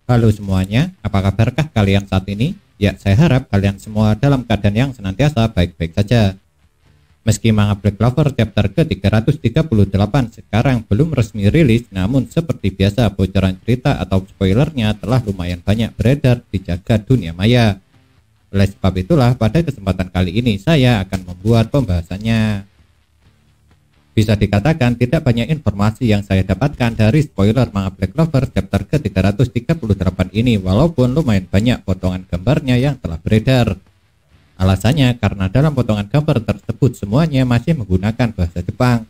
Halo semuanya, apa kabarkah kalian saat ini? Ya, saya harap kalian semua dalam keadaan yang senantiasa baik-baik saja. Meski manga Black Clover chapter ke-338 sekarang belum resmi rilis, namun seperti biasa bocoran cerita atau spoilernya telah lumayan banyak beredar di jagat dunia maya. Oleh sebab itulah pada kesempatan kali ini saya akan membuat pembahasannya. Bisa dikatakan tidak banyak informasi yang saya dapatkan dari spoiler manga Black Clover chapter ke-338 ini, walaupun lumayan banyak potongan gambarnya yang telah beredar. Alasannya karena dalam potongan gambar tersebut semuanya masih menggunakan bahasa Jepang.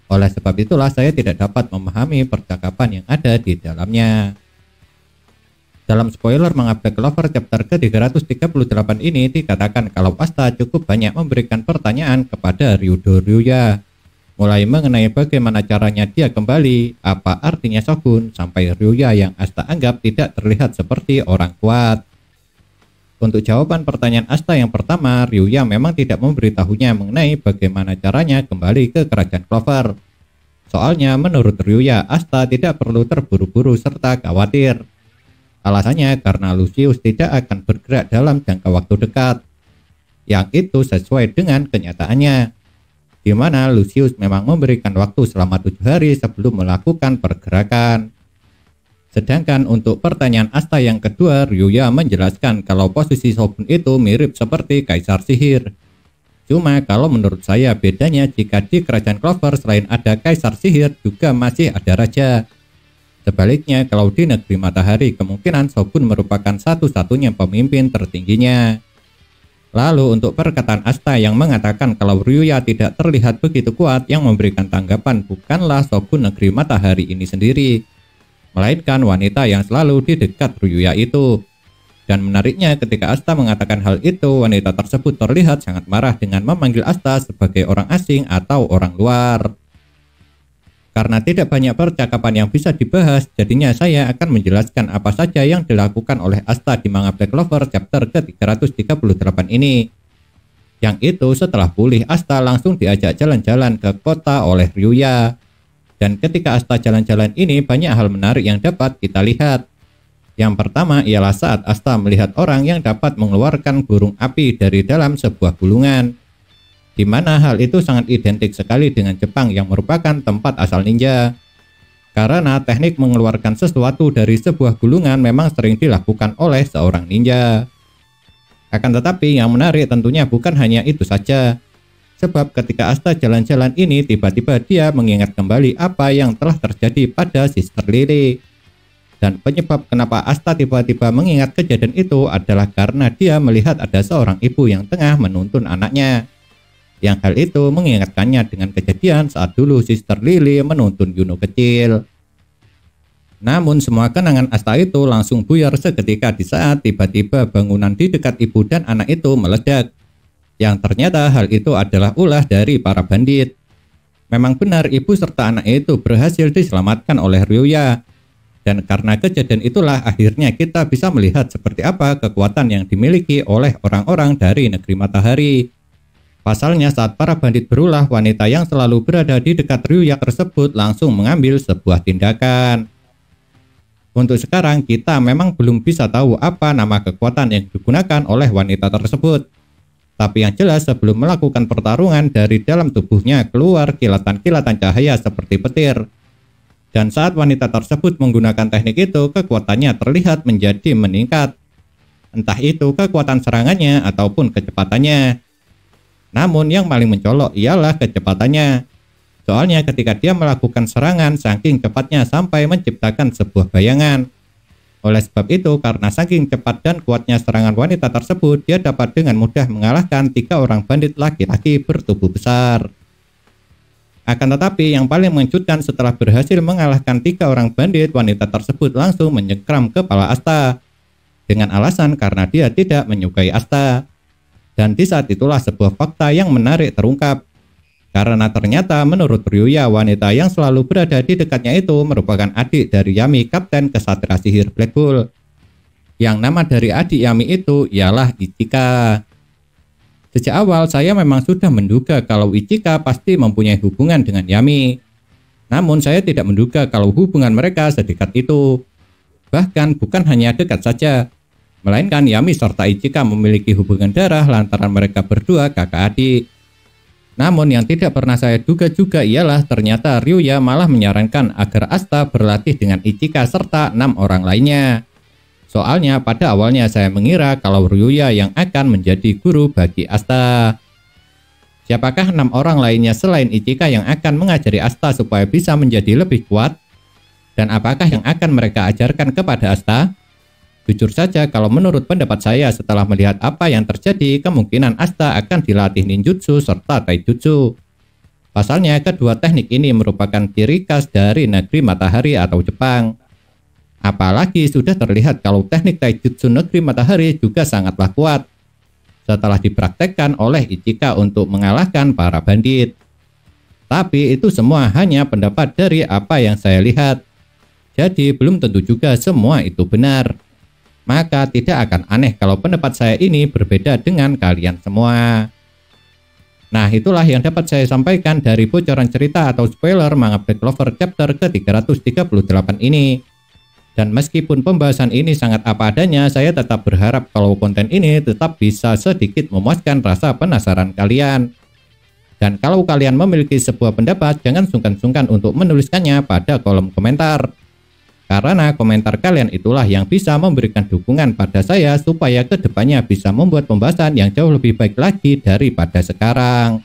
Oleh sebab itulah saya tidak dapat memahami percakapan yang ada di dalamnya. Dalam spoiler manga Black Clover chapter ke-338 ini dikatakan kalau Asta cukup banyak memberikan pertanyaan kepada Ryuya. Mulai mengenai bagaimana caranya dia kembali, apa artinya Shogun, sampai Ryuya yang Asta anggap tidak terlihat seperti orang kuat. Untuk jawaban pertanyaan Asta yang pertama, Ryuya memang tidak memberitahunya mengenai bagaimana caranya kembali ke kerajaan Clover. Soalnya menurut Ryuya, Asta tidak perlu terburu-buru serta khawatir. Alasannya karena Lucius tidak akan bergerak dalam jangka waktu dekat. Yang itu sesuai dengan kenyataannya, di mana Lucius memang memberikan waktu selama 7 hari sebelum melakukan pergerakan. Sedangkan untuk pertanyaan Asta yang kedua, Ryuya menjelaskan kalau posisi Shogun itu mirip seperti Kaisar Sihir. Cuma kalau menurut saya bedanya jika di kerajaan Clover selain ada Kaisar Sihir juga masih ada Raja. Sebaliknya kalau di negeri Matahari kemungkinan Shogun merupakan satu-satunya pemimpin tertingginya. Lalu untuk perkataan Asta yang mengatakan kalau Ryuya tidak terlihat begitu kuat, yang memberikan tanggapan bukanlah Shogun negeri Matahari ini sendiri, melainkan wanita yang selalu di dekat Ryuya itu. Dan menariknya ketika Asta mengatakan hal itu, wanita tersebut terlihat sangat marah dengan memanggil Asta sebagai orang asing atau orang luar. Karena tidak banyak percakapan yang bisa dibahas, jadinya saya akan menjelaskan apa saja yang dilakukan oleh Asta di manga Black Clover chapter ke-338 ini. Yang itu setelah pulih, Asta langsung diajak jalan-jalan ke kota oleh Ryuya. Dan ketika Asta jalan-jalan ini banyak hal menarik yang dapat kita lihat. Yang pertama ialah saat Asta melihat orang yang dapat mengeluarkan burung api dari dalam sebuah gulungan, di mana hal itu sangat identik sekali dengan Jepang yang merupakan tempat asal ninja. Karena teknik mengeluarkan sesuatu dari sebuah gulungan memang sering dilakukan oleh seorang ninja. Akan tetapi yang menarik tentunya bukan hanya itu saja. Sebab ketika Asta jalan-jalan ini tiba-tiba dia mengingat kembali apa yang telah terjadi pada Sister Lily. Dan penyebab kenapa Asta tiba-tiba mengingat kejadian itu adalah karena dia melihat ada seorang ibu yang tengah menuntun anaknya. Yang hal itu mengingatkannya dengan kejadian saat dulu Sister Lily menuntun Yuno kecil. Namun semua kenangan Asta itu langsung buyar seketika di saat tiba-tiba bangunan di dekat ibu dan anak itu meledak. Yang ternyata hal itu adalah ulah dari para bandit. Memang benar ibu serta anak itu berhasil diselamatkan oleh Ryuya. Dan karena kejadian itulah akhirnya kita bisa melihat seperti apa kekuatan yang dimiliki oleh orang-orang dari negeri Matahari. Pasalnya saat para bandit berulah, wanita yang selalu berada di dekat Ryuya tersebut langsung mengambil sebuah tindakan. Untuk sekarang kita memang belum bisa tahu apa nama kekuatan yang digunakan oleh wanita tersebut. Tapi yang jelas sebelum melakukan pertarungan dari dalam tubuhnya keluar kilatan-kilatan cahaya seperti petir. Dan saat wanita tersebut menggunakan teknik itu, kekuatannya terlihat menjadi meningkat. Entah itu kekuatan serangannya ataupun kecepatannya. Namun yang paling mencolok ialah kecepatannya. Soalnya ketika dia melakukan serangan saking cepatnya sampai menciptakan sebuah bayangan. Oleh sebab itu karena saking cepat dan kuatnya serangan wanita tersebut, dia dapat dengan mudah mengalahkan 3 orang bandit laki-laki bertubuh besar. Akan tetapi yang paling mengejutkan setelah berhasil mengalahkan 3 orang bandit, wanita tersebut langsung menyengkram kepala Asta. Dengan alasan karena dia tidak menyukai Asta. Dan di saat itulah sebuah fakta yang menarik terungkap. Karena ternyata menurut Ryuya, wanita yang selalu berada di dekatnya itu merupakan adik dari Yami, Kapten Kesatria Sihir Black Bull. Yang nama dari adik Yami itu ialah Ichika. Sejak awal saya memang sudah menduga kalau Ichika pasti mempunyai hubungan dengan Yami. Namun saya tidak menduga kalau hubungan mereka sedekat itu. Bahkan bukan hanya dekat saja, melainkan Yami serta Ichika memiliki hubungan darah lantaran mereka berdua kakak adik. Namun yang tidak pernah saya duga juga ialah ternyata Ryuya malah menyarankan agar Asta berlatih dengan Ichika serta 6 orang lainnya. Soalnya pada awalnya saya mengira kalau Ryuya yang akan menjadi guru bagi Asta. Siapakah 6 orang lainnya selain Ichika yang akan mengajari Asta supaya bisa menjadi lebih kuat? Dan apakah yang akan mereka ajarkan kepada Asta? Jujur saja kalau menurut pendapat saya setelah melihat apa yang terjadi, kemungkinan Asta akan dilatih ninjutsu serta taijutsu. Pasalnya kedua teknik ini merupakan ciri khas dari negeri matahari atau Jepang. Apalagi sudah terlihat kalau teknik taijutsu negeri matahari juga sangatlah kuat setelah dipraktekkan oleh Ichika untuk mengalahkan para bandit. Tapi itu semua hanya pendapat dari apa yang saya lihat. Jadi belum tentu juga semua itu benar. Maka tidak akan aneh kalau pendapat saya ini berbeda dengan kalian semua. Nah, itulah yang dapat saya sampaikan dari bocoran cerita atau spoiler manga Black Clover chapter ke-338 ini. Dan meskipun pembahasan ini sangat apa adanya, saya tetap berharap kalau konten ini tetap bisa sedikit memuaskan rasa penasaran kalian. Dan kalau kalian memiliki sebuah pendapat, jangan sungkan-sungkan untuk menuliskannya pada kolom komentar. Karena komentar kalian itulah yang bisa memberikan dukungan pada saya supaya kedepannya bisa membuat pembahasan yang jauh lebih baik lagi daripada sekarang.